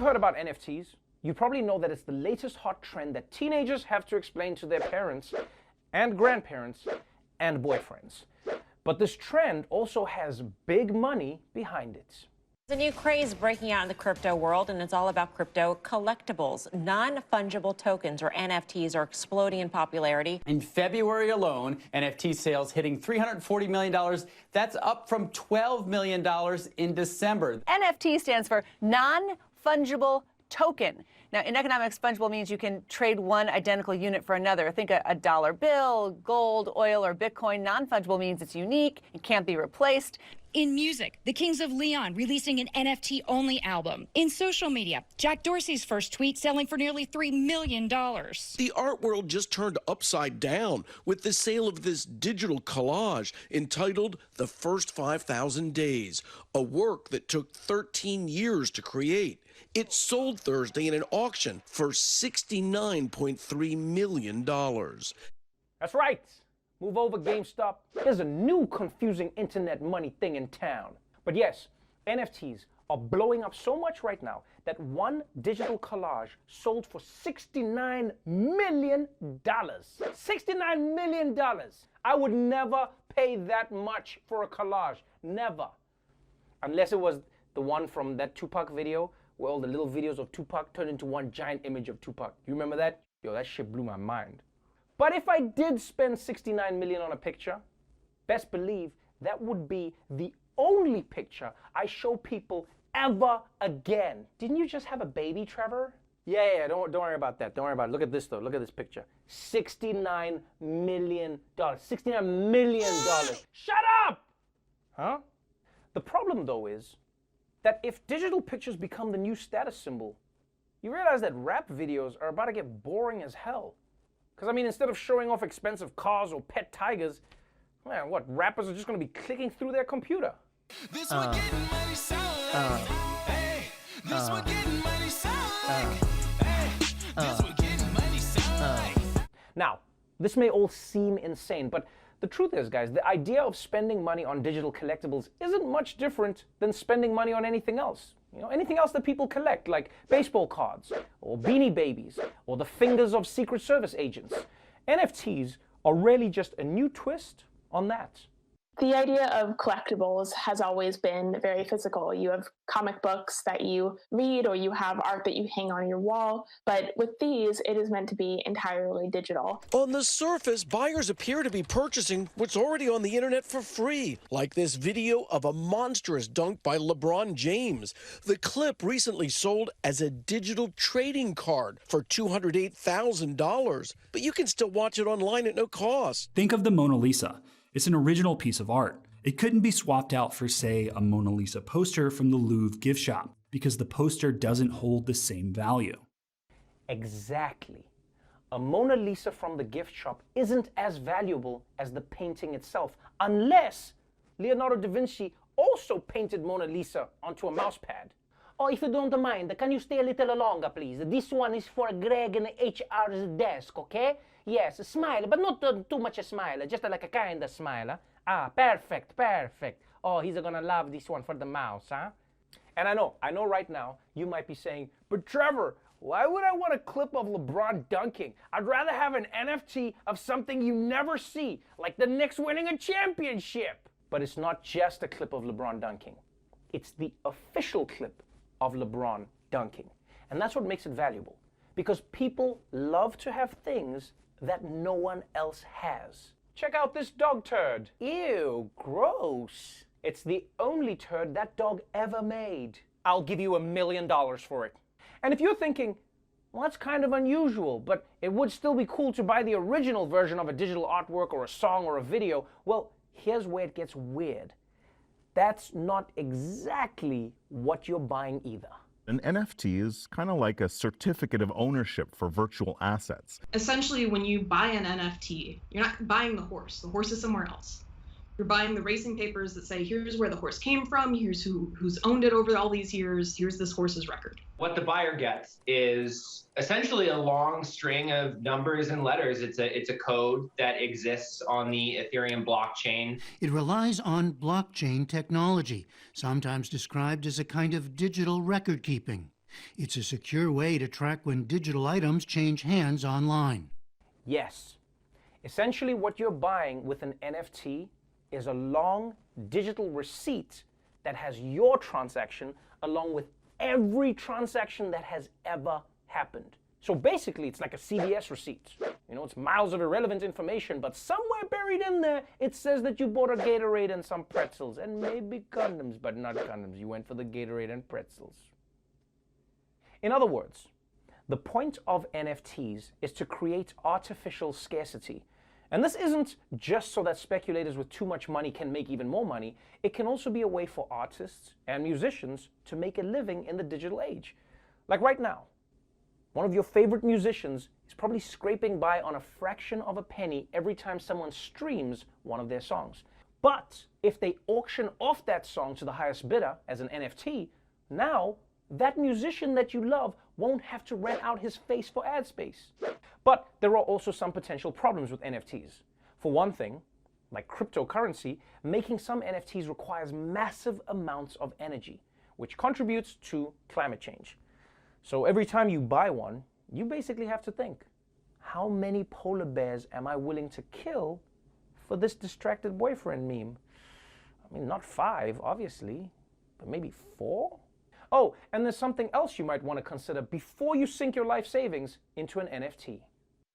heard about NFTs, you probably know that it's the latest hot trend that teenagers have to explain to their parents and grandparents and boyfriends. But this trend also has big money behind it. There's a new craze breaking out in the crypto world, and it's all about crypto collectibles. Non-fungible tokens, or NFTs, are exploding in popularity. In February alone, NFT sales hitting $340 million. That's up from $12 million in December. NFT stands for non-fungible token. Now, in economics, fungible means you can trade one identical unit for another. Think a dollar bill, gold, oil, or Bitcoin. Non-fungible means it's unique, it can't be replaced. In music, the Kings of Leon releasing an NFT-only album. In social media, Jack Dorsey's first tweet selling for nearly $3 million. The art world just turned upside down with the sale of this digital collage entitled The First 5,000 Days, a work that took 13 years to create. It sold Thursday in an auction for $69.3 million. That's right. Move over, GameStop. There's a new confusing internet money thing in town. But yes, NFTs are blowing up so much right now that one digital collage sold for $69 million. $69 million. I would never pay that much for a collage. Never. Unless it was the one from that Tupac video where all the little videos of Tupac turned into one giant image of Tupac. You remember that? Yo, that shit blew my mind. But if I did spend $69 million on a picture, best believe that would be the only picture I show people ever again. Didn't you just have a baby, Trevor? Yeah, don't worry about that. Don't worry about it. Look at this, though. Look at this picture. $69 million. $69 million. Shut up! Huh? The problem, though, is that if digital pictures become the new status symbol, you realize that rap videos are about to get boring as hell. Because, I mean, instead of showing off expensive cars or pet tigers, man, what, rappers are just going to be clicking through their computer. This what getting money sound like. Hey, this what getting money sound like. Hey, this what getting money sound like. Now, this may all seem insane, but the truth is, guys, the idea of spending money on digital collectibles isn't much different than spending money on anything else. You know, anything else that people collect, like baseball cards, or Beanie Babies, or the fingers of Secret Service agents. NFTs are really just a new twist on that. The idea of collectibles has always been very physical. You have comic books that you read, or you have art that you hang on your wall. But with these, it is meant to be entirely digital. On the surface, buyers appear to be purchasing what's already on the internet for free, like this video of a monstrous dunk by LeBron James. The clip recently sold as a digital trading card for $208,000, but you can still watch it online at no cost. Think of the Mona Lisa. It's an original piece of art. It couldn't be swapped out for, say, a Mona Lisa poster from the Louvre gift shop, because the poster doesn't hold the same value. Exactly. A Mona Lisa from the gift shop isn't as valuable as the painting itself, unless Leonardo da Vinci also painted Mona Lisa onto a mouse pad. Oh, if you don't mind, can you stay a little longer, please? This one is for Greg and HR's desk, okay? Yes, smile, but not too much a smile, just like a kind of smile. Huh? Ah, perfect, perfect. Oh, he's gonna love this one for the mouse, huh? And I know right now, you might be saying, but Trevor, why would I want a clip of LeBron dunking? I'd rather have an NFT of something you never see, like the Knicks winning a championship. But it's not just a clip of LeBron dunking. It's the official clip of LeBron dunking. And that's what makes it valuable. Because people love to have things that no one else has. Check out this dog turd. Ew, gross. It's the only turd that dog ever made. I'll give you $1 million for it. And if you're thinking, well, that's kind of unusual, but it would still be cool to buy the original version of a digital artwork or a song or a video, well, here's where it gets weird. That's not exactly what you're buying either. An NFT is kind of like a certificate of ownership for virtual assets. Essentially, when you buy an NFT, you're not buying the horse. The horse is somewhere else. You're buying the racing papers that say, here's where the horse came from, here's who's owned it over all these years, here's this horse's record. What the buyer gets is essentially a long string of numbers and letters. It's a code that exists on the Ethereum blockchain. It relies on blockchain technology, sometimes described as a kind of digital record keeping. It's a secure way to track when digital items change hands online. Yes. Essentially, what you're buying with an NFT is a long digital receipt that has your transaction along with every transaction that has ever happened. So basically, it's like a CVS receipt. You know, it's miles of irrelevant information, but somewhere buried in there, it says that you bought a Gatorade and some pretzels, and maybe condoms, but not condoms. You went for the Gatorade and pretzels. In other words, the point of NFTs is to create artificial scarcity. And this isn't just so that speculators with too much money can make even more money. It can also be a way for artists and musicians to make a living in the digital age. Like right now, one of your favorite musicians is probably scraping by on a fraction of a penny every time someone streams one of their songs. But if they auction off that song to the highest bidder as an NFT, now that musician that you love won't have to rent out his face for ad space. But there are also some potential problems with NFTs. For one thing, like cryptocurrency, making some NFTs requires massive amounts of energy, which contributes to climate change. So every time you buy one, you basically have to think, how many polar bears am I willing to kill for this distracted boyfriend meme? I mean, not 5, obviously, but maybe 4? Oh, and there's something else you might want to consider before you sink your life savings into an NFT.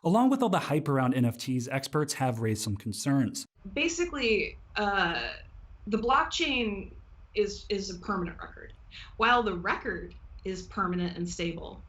Along with all the hype around NFTs, experts have raised some concerns. Basically, the blockchain is a permanent record, while the record is permanent and stable.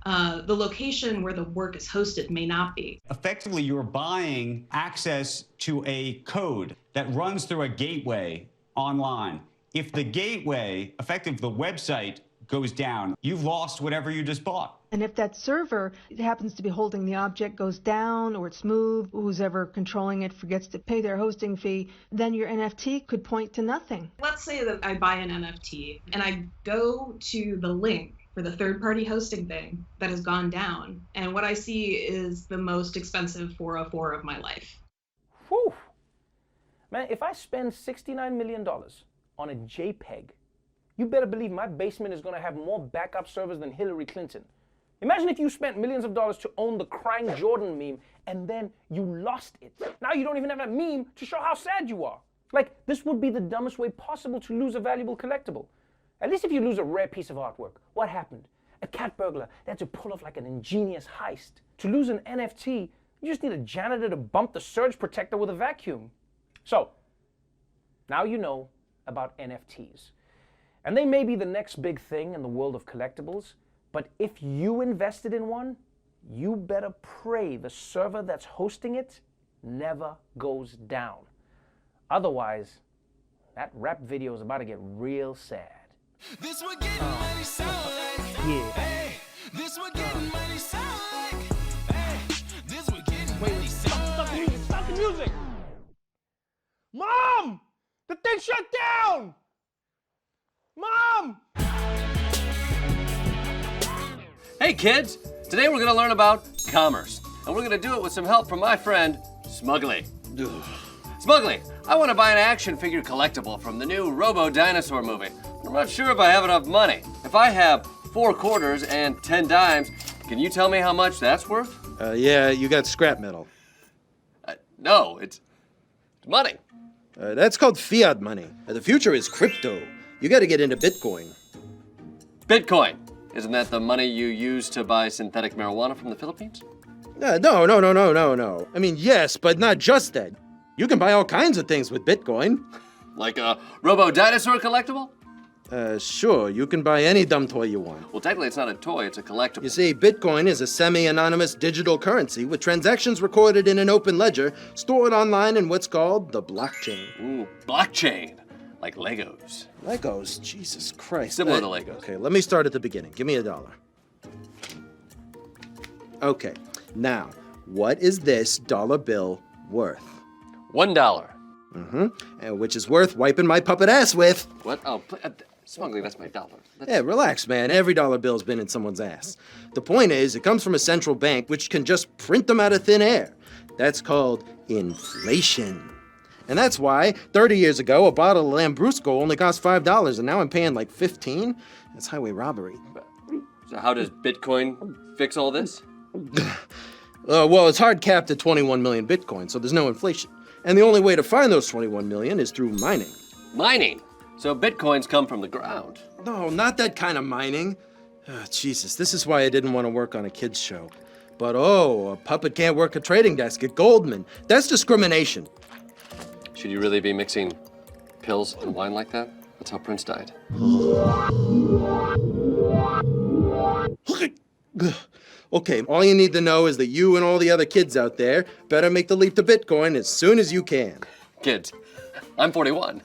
The location where the work is hosted may not be. Effectively, you're buying access to a code that runs through a gateway online. If the gateway, effectively the website, goes down, you've lost whatever you just bought. And if that server happens to be holding the object goes down or it's moved, who's ever controlling it forgets to pay their hosting fee, then your NFT could point to nothing. Let's say that I buy an NFT and I go to the link for the third-party hosting thing that has gone down, and what I see is the most expensive 404 of my life. Whew. Man, if I spend $69 million on a JPEG, you better believe my basement is going to have more backup servers than Hillary Clinton. Imagine if you spent millions of dollars to own the crying Jordan meme and then you lost it. Now you don't even have a meme to show how sad you are. Like, this would be the dumbest way possible to lose a valuable collectible. At least if you lose a rare piece of artwork. What happened? A cat burglar that had to pull off like an ingenious heist. To lose an NFT, you just need a janitor to bump the surge protector with a vacuum. So, now you know about NFTs. And they may be the next big thing in the world of collectibles, but if you invested in one, you better pray the server that's hosting it never goes down. Otherwise, that rap video is about to get real sad. This what getting money sound like. Yeah. Hey, this what getting money sound like. Hey, this what getting money sound like. Stop the music! Mom! The thing shut down! Mom! Hey kids! Today we're going to learn about commerce. And we're going to do it with some help from my friend, Smuggly. Smuggly, I want to buy an action figure collectible from the new Robo Dinosaur movie. I'm not sure if I have enough money. If I have 4 quarters and 10 dimes, can you tell me how much that's worth? Yeah, you got scrap metal. No, it's money. That's called fiat money. The future is crypto. You got to get into Bitcoin. Bitcoin. Isn't that the money you use to buy synthetic marijuana from the Philippines? No. I mean, yes, but not just that. You can buy all kinds of things with Bitcoin. Like a Robo Dinosaur collectible? Sure, you can buy any dumb toy you want. Well, technically it's not a toy, it's a collectible. You see, Bitcoin is a semi-anonymous digital currency with transactions recorded in an open ledger, stored online in what's called the blockchain. Ooh, blockchain. Like Legos. Legos? Jesus Christ. Similar to Legos. Okay, let me start at the beginning. Give me $1. Okay, now, what is this dollar bill worth? $1. And which is worth wiping my puppet ass with. What? Oh, Smuggly, that's my dollar. Yeah, relax, man. Every dollar bill's been in someone's ass. The point is, it comes from a central bank which can just print them out of thin air. That's called inflation. And that's why 30 years ago, a bottle of Lambrusco only cost $5, and now I'm paying like $15. That's highway robbery. So how does Bitcoin fix all this? Well, it's hard capped at 21 million Bitcoin, so there's no inflation. And the only way to find those 21 million is through mining. Mining? So Bitcoins come from the ground? No, not that kind of mining. Jesus, this is why I didn't want to work on a kids show. But a puppet can't work a trading desk at Goldman. That's discrimination. Should you really be mixing pills and wine like that? That's how Prince died. Okay, all you need to know is that you and all the other kids out there better make the leap to Bitcoin as soon as you can. Kids, I'm 41.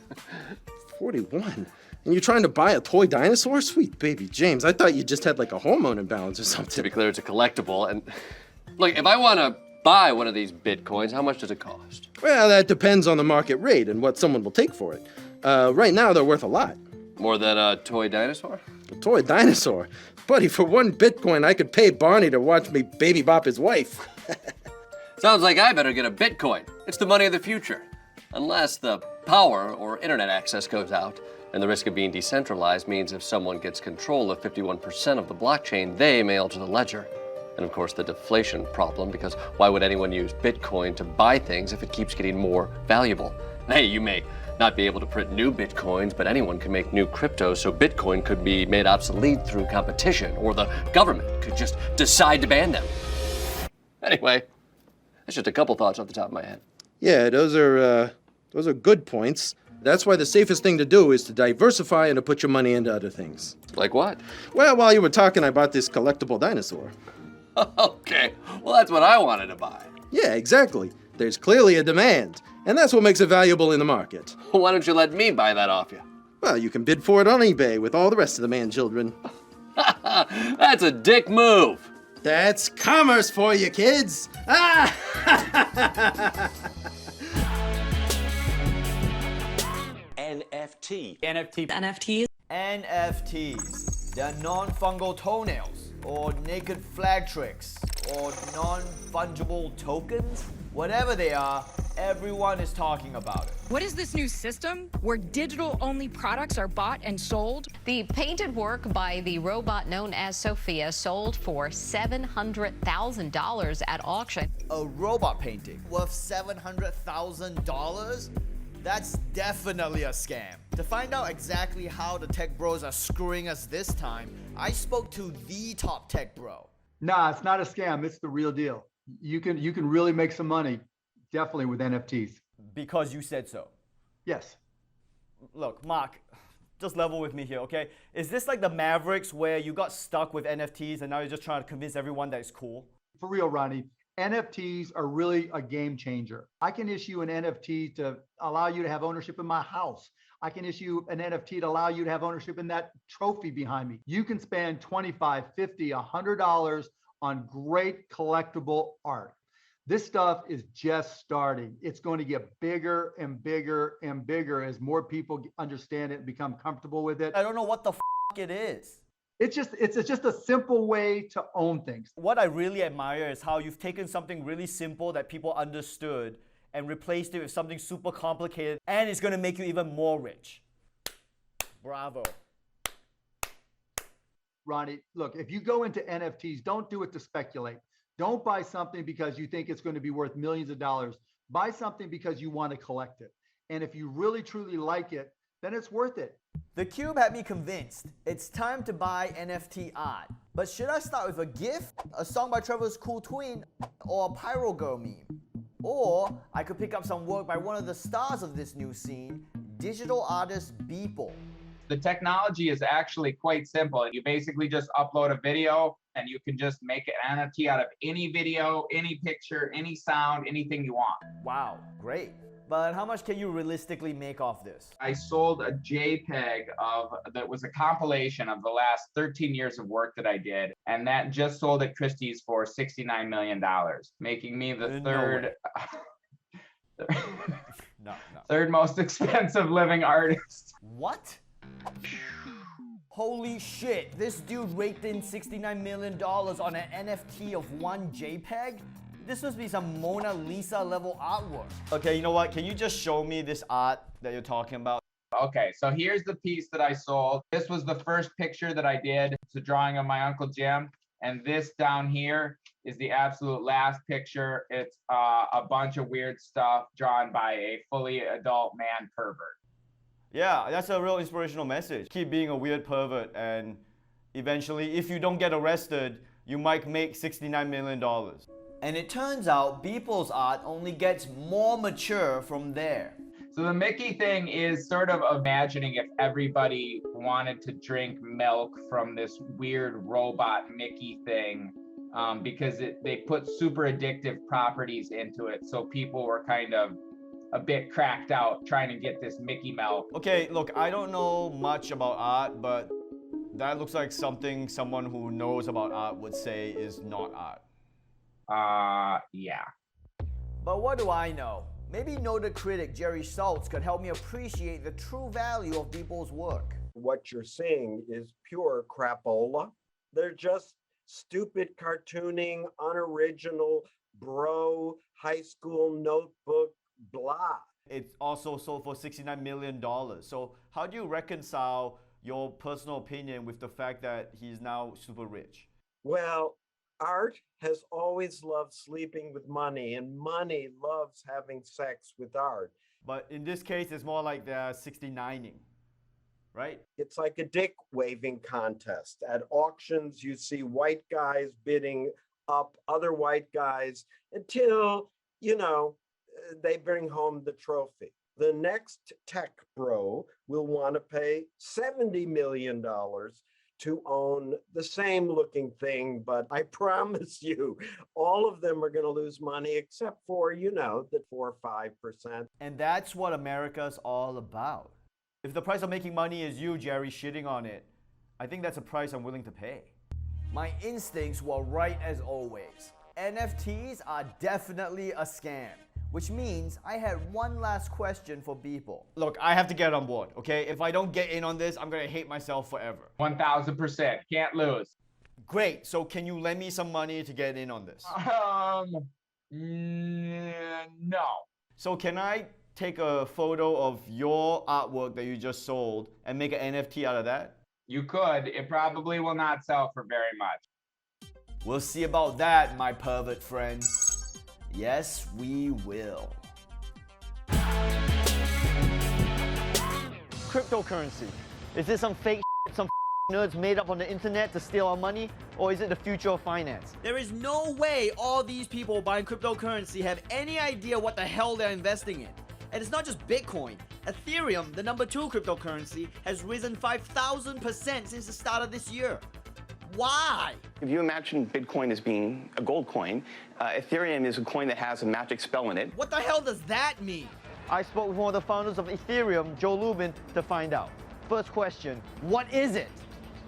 41? And you're trying to buy a toy dinosaur? Sweet baby James, I thought you just had like a hormone imbalance or something. To be clear, it's a collectible. And look, if I want to buy one of these Bitcoins, how much does it cost? Well, that depends on the market rate and what someone will take for it. Right now, they're worth a lot. More than a toy dinosaur? A toy dinosaur? Buddy, for 1 Bitcoin, I could pay Barney to watch me baby bop his wife. Sounds like I better get a Bitcoin. It's the money of the future. Unless the power or internet access goes out. And the risk of being decentralized means if someone gets control of 51% of the blockchain, they may alter the ledger. And of course, the deflation problem, because why would anyone use Bitcoin to buy things if it keeps getting more valuable? Hey, you may not be able to print new Bitcoins, but anyone can make new cryptos, so Bitcoin could be made obsolete through competition, or the government could just decide to ban them. Anyway, that's just a couple thoughts off the top of my head. Yeah, those are good points. That's why the safest thing to do is to diversify and to put your money into other things. Like what? Well, while you were talking, I bought this collectible dinosaur. Okay, well that's what I wanted to buy. Yeah, exactly. There's clearly a demand, and that's what makes it valuable in the market. Why don't you let me buy that off you? Well, you can bid for it on eBay with all the rest of the man-children. That's a dick move. That's commerce for you, kids. NFT. NFTs. NFTs. They're non-fungible toenails, or naked flag tricks, or non-fungible tokens. Whatever they are, everyone is talking about it. What is this new system where digital-only products are bought and sold? The painted work by the robot known as Sophia sold for $700,000 at auction. A robot painting worth $700,000? That's definitely a scam. To find out exactly how the tech bros are screwing us this time, I spoke to the top tech bro. Nah, it's not a scam. It's the real deal. You can really make some money, definitely with NFTs. Because you said so. Yes. Look, Mark, just level with me here, okay? Is this like the Mavericks where you got stuck with NFTs and now you're just trying to convince everyone that it's cool? For real, Ronnie. NFTs are really a game changer. I can issue an NFT to allow you to have ownership in my house. I can issue an NFT to allow you to have ownership in that trophy behind me. You can spend $25, $50, $100 on great collectible art. This stuff is just starting. It's going to get bigger and bigger and bigger as more people understand it and become comfortable with it. I don't know what the it is. It's just a simple way to own things. What I really admire is how you've taken something really simple that people understood and replaced it with something super complicated, and it's going to make you even more rich. Bravo. Ronnie, look, if you go into NFTs, don't do it to speculate. Don't buy something because you think it's going to be worth millions of dollars. Buy something because you want to collect it. And if you really truly like it, then it's worth it. The Cube had me convinced. It's time to buy NFT art. But should I start with a GIF, a song by Trevor's cool twin, or a Pyro Girl meme? Or I could pick up some work by one of the stars of this new scene, digital artist Beeple. The technology is actually quite simple. You basically just upload a video and you can just make an NFT out of any video, any picture, any sound, anything you want. Wow, great. But how much can you realistically make off this? I sold a JPEG that was a compilation of the last 13 years of work that I did, and that just sold at Christie's for $69 million, making me the third most expensive living artist. What? Holy shit, this dude raked in $69 million on an NFT of one JPEG? This must be some Mona Lisa level artwork. Okay, you know what? Can you just show me this art that you're talking about? Okay, so here's the piece that I sold. This was the first picture that I did. It's a drawing of my Uncle Jim. And this down here is the absolute last picture. It's a bunch of weird stuff drawn by a fully adult man pervert. Yeah, that's a real inspirational message. Keep being a weird pervert, and eventually, if you don't get arrested, you might make $69 million. And it turns out Beeple's art only gets more mature from there. So the Mickey thing is sort of imagining if everybody wanted to drink milk from this weird robot Mickey thing, because they put super addictive properties into it. So people were kind of a bit cracked out trying to get this Mickey milk. Okay, look, I don't know much about art, but that looks like something someone who knows about art would say is not art. Yeah. But what do I know? Maybe noted critic Jerry Schultz could help me appreciate the true value of Beeple's work. What you're seeing is pure crapola. They're just stupid cartooning, unoriginal, bro, high school notebook, blah. It's also sold for $69 million. So how do you reconcile your personal opinion with the fact that he's now super rich? Well, art has always loved sleeping with money, and money loves having sex with art. But in this case, it's more like they're 69ing, right? It's like a dick waving contest. At auctions, you see white guys bidding up other white guys until, they bring home the trophy. The next tech bro will want to pay $70 million to own the same looking thing, but I promise you, all of them are going to lose money except for, the 4 or 5%. And that's what America's all about. If the price of making money is you, Jerry, shitting on it, I think that's a price I'm willing to pay. My instincts were right as always. NFTs are definitely a scam, which means I had one last question for Beeple. Look, I have to get on board, okay? If I don't get in on this, I'm gonna hate myself forever. 1000%, can't lose. Great, so can you lend me some money to get in on this? No. So can I take a photo of your artwork that you just sold and make an NFT out of that? You could. It probably will not sell for very much. We'll see about that, my pervert friend. Yes, we will. Cryptocurrency. Is this some fake shit some nerds made up on the internet to steal our money? Or is it the future of finance? There is no way all these people buying cryptocurrency have any idea what the hell they're investing in. And it's not just Bitcoin. Ethereum, the number 2 cryptocurrency, has risen 5,000% since the start of this year. Why? If you imagine Bitcoin as being a gold coin, Ethereum is a coin that has a magic spell in it. What the hell does that mean? I spoke with one of the founders of Ethereum, Joe Lubin, to find out. First question, what is it?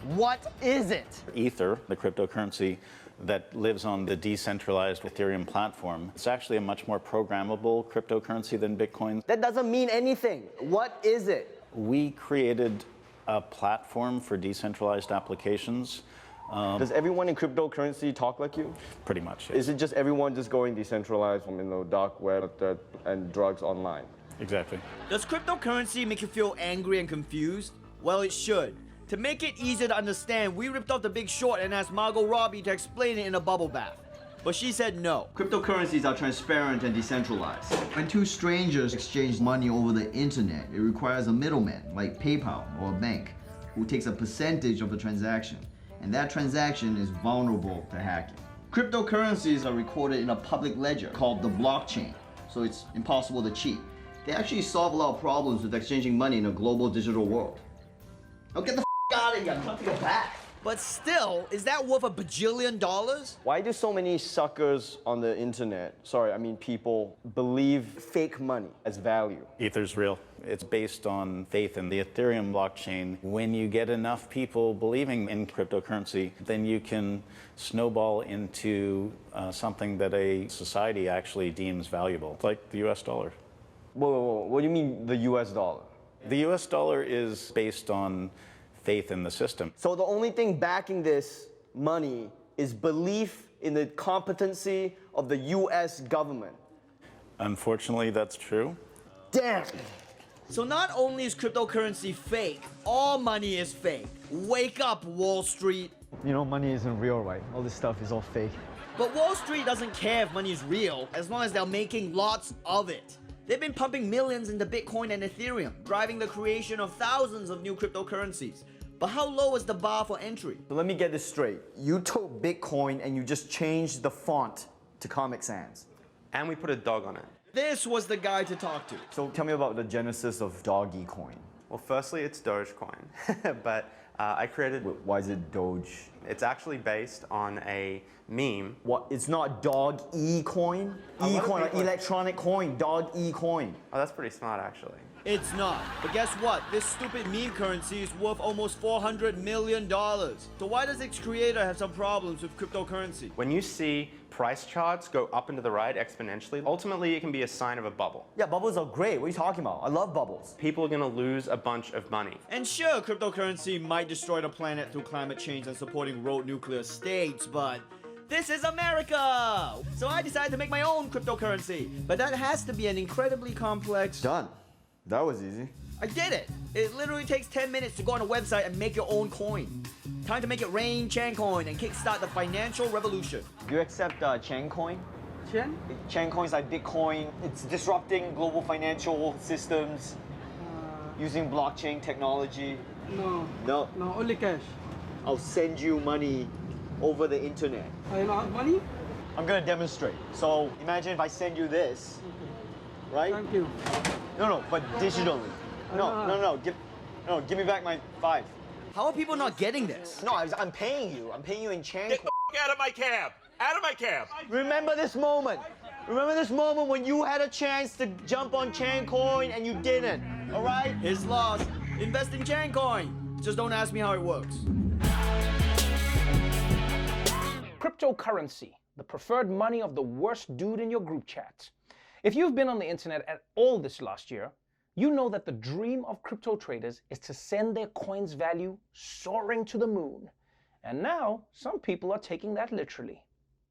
What is it? Ether, the cryptocurrency that lives on the decentralized Ethereum platform, it's actually a much more programmable cryptocurrency than Bitcoin. That doesn't mean anything. What is it? We created a platform for decentralized applications. Does everyone in cryptocurrency talk like you? Pretty much, yes. Is it just everyone just going decentralized from dark web and drugs online? Exactly. Does cryptocurrency make you feel angry and confused? Well, it should. To make it easier to understand, we ripped off The Big Short and asked Margot Robbie to explain it in a bubble bath. But she said no. Cryptocurrencies are transparent and decentralized. When two strangers exchange money over the internet, it requires a middleman, like PayPal or a bank, who takes a percentage of the transaction. And that transaction is vulnerable to hacking. Cryptocurrencies are recorded in a public ledger called the blockchain, so it's impossible to cheat. They actually solve a lot of problems with exchanging money in a global digital world. Now get the out of here, I'm trying to take a bath. But still, is that worth $1 bajillion? Why do so many suckers on the internet, people, believe fake money as value? Ether's real. It's based on faith in the Ethereum blockchain. When you get enough people believing in cryptocurrency, then you can snowball into something that a society actually deems valuable. It's like the US dollar. Whoa, what do you mean the US dollar? The US dollar is based on faith in the system. So the only thing backing this money is belief in the competency of the US government. Unfortunately, that's true. Damn! So not only is cryptocurrency fake, all money is fake. Wake up, Wall Street. You know, money isn't real, right? All this stuff is all fake. But Wall Street doesn't care if money is real, as long as they're making lots of it. They've been pumping millions into Bitcoin and Ethereum, driving the creation of thousands of new cryptocurrencies. But how low is the bar for entry? So let me get this straight. You took Bitcoin and you just changed the font to Comic Sans. And we put a dog on it. This was the guy to talk to. So tell me about the genesis of Dogecoin. Well, firstly, it's Dogecoin, but I created... Why is it Doge? It's actually based on a meme. What? It's not Dog-E-Coin? E-coin, like electronic coin, Dog-E-Coin. Oh, that's pretty smart, actually. It's not. But guess what? This stupid meme currency is worth almost $400 million. So why does its creator have some problems with cryptocurrency? When you see price charts go up and to the right exponentially, ultimately it can be a sign of a bubble. Yeah, bubbles are great. What are you talking about? I love bubbles. People are going to lose a bunch of money. And sure, cryptocurrency might destroy the planet through climate change and supporting rogue nuclear states, but this is America! So I decided to make my own cryptocurrency. But that has to be an incredibly complex... Done. That was easy. I did it! It literally takes 10 minutes to go on a website and make your own coin. Time to make it rain Chancoin and kickstart the financial revolution. Do you accept Chancoin? Chancoin is like Bitcoin. It's disrupting global financial systems using blockchain technology. No. No? No, only cash. I'll send you money over the internet. You don't have money? I'm gonna demonstrate. So imagine if I send you this, right? Thank you. No, but digitally. No, give me back my 5. How are people not getting this? No, I'm paying you. I'm paying you in Chancoin. Get the out of my cab! Out of my cab! Remember this moment. Remember this moment when you had a chance to jump on Chancoin and you didn't. All right? His loss. Invest in Chancoin. Just don't ask me how it works. Cryptocurrency, the preferred money of the worst dude in your group chats. If you've been on the internet at all this last year, you know that the dream of crypto traders is to send their coin's value soaring to the moon. And now, some people are taking that literally.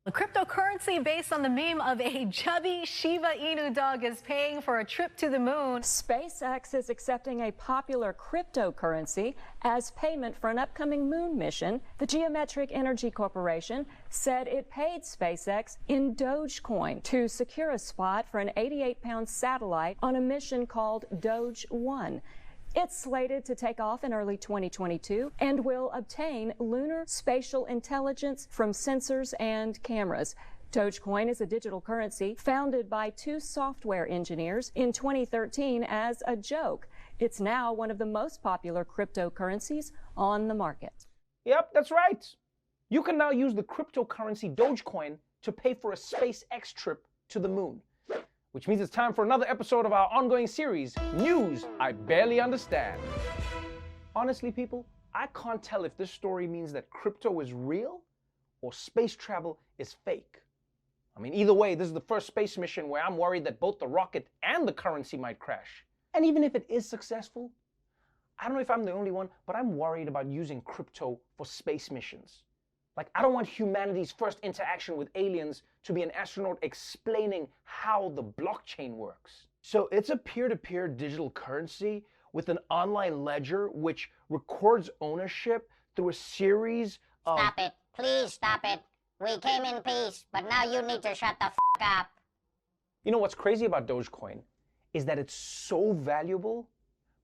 A cryptocurrency based on the meme of a chubby Shiba Inu dog is paying for a trip to the moon. SpaceX is accepting a popular cryptocurrency as payment for an upcoming moon mission. The Geometric Energy Corporation said it paid SpaceX in Dogecoin to secure a spot for an 88-pound satellite on a mission called Doge 1. It's slated to take off in early 2022 and will obtain lunar spatial intelligence from sensors and cameras. Dogecoin is a digital currency founded by 2 software engineers in 2013 as a joke. It's now one of the most popular cryptocurrencies on the market. Yep, that's right. You can now use the cryptocurrency Dogecoin to pay for a SpaceX trip to the moon. Which means it's time for another episode of our ongoing series, News I Barely Understand. Honestly, people, I can't tell if this story means that crypto is real or space travel is fake. I mean, either way, this is the first space mission where I'm worried that both the rocket and the currency might crash. And even if it is successful, I don't know if I'm the only one, but I'm worried about using crypto for space missions. Like, I don't want humanity's first interaction with aliens to be an astronaut explaining how the blockchain works. So it's a peer-to-peer digital currency with an online ledger which records ownership through a series of... Stop it. Please stop it. We came in peace, but now you need to shut the f*** up. You know what's crazy about Dogecoin is that it's so valuable,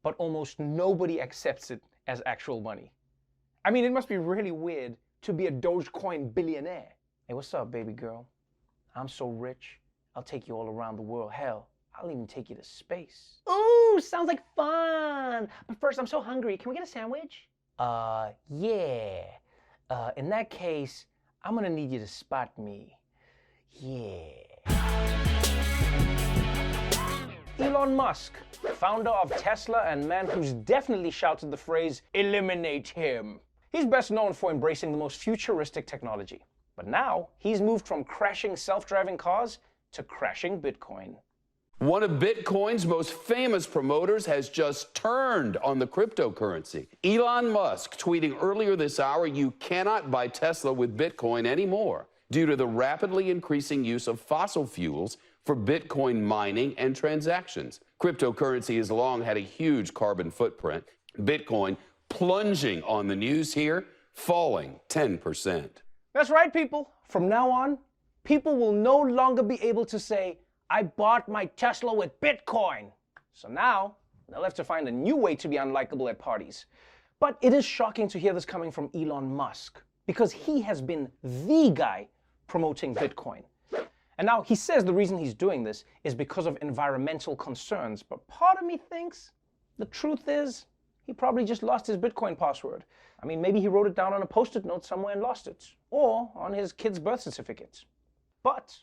but almost nobody accepts it as actual money. I mean, it must be really weird to be a Dogecoin billionaire. Hey, what's up, baby girl? I'm so rich, I'll take you all around the world. Hell, I'll even take you to space. Ooh, sounds like fun. But first, I'm so hungry. Can we get a sandwich? Yeah. In that case, I'm gonna need you to spot me. Yeah. Elon Musk, founder of Tesla and man who's definitely shouted the phrase, "Eliminate him." He's best known for embracing the most futuristic technology. But now, he's moved from crashing self-driving cars to crashing Bitcoin. One of Bitcoin's most famous promoters has just turned on the cryptocurrency. Elon Musk tweeting earlier this hour, "You cannot buy Tesla with Bitcoin anymore due to the rapidly increasing use of fossil fuels for Bitcoin mining and transactions." Cryptocurrency has long had a huge carbon footprint. Bitcoin plunging on the news here, falling 10%. That's right, people. From now on, people will no longer be able to say, I bought my Tesla with Bitcoin. So now, they'll have to find a new way to be unlikable at parties. But it is shocking to hear this coming from Elon Musk, because he has been the guy promoting Bitcoin. And now he says the reason he's doing this is because of environmental concerns. But part of me thinks the truth is he probably just lost his Bitcoin password. I mean, maybe he wrote it down on a Post-it note somewhere and lost it, or on his kid's birth certificate. But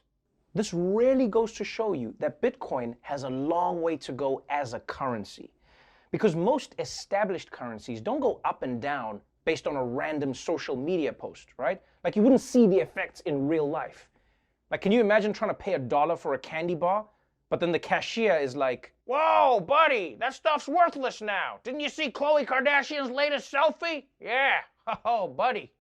this really goes to show you that Bitcoin has a long way to go as a currency, because most established currencies don't go up and down based on a random social media post, right? Like, you wouldn't see the effects in real life. Like, can you imagine trying to pay $1 for a candy bar, but then the cashier is like, whoa, buddy, that stuff's worthless now. Didn't you see Khloe Kardashian's latest selfie? Yeah, oh, buddy.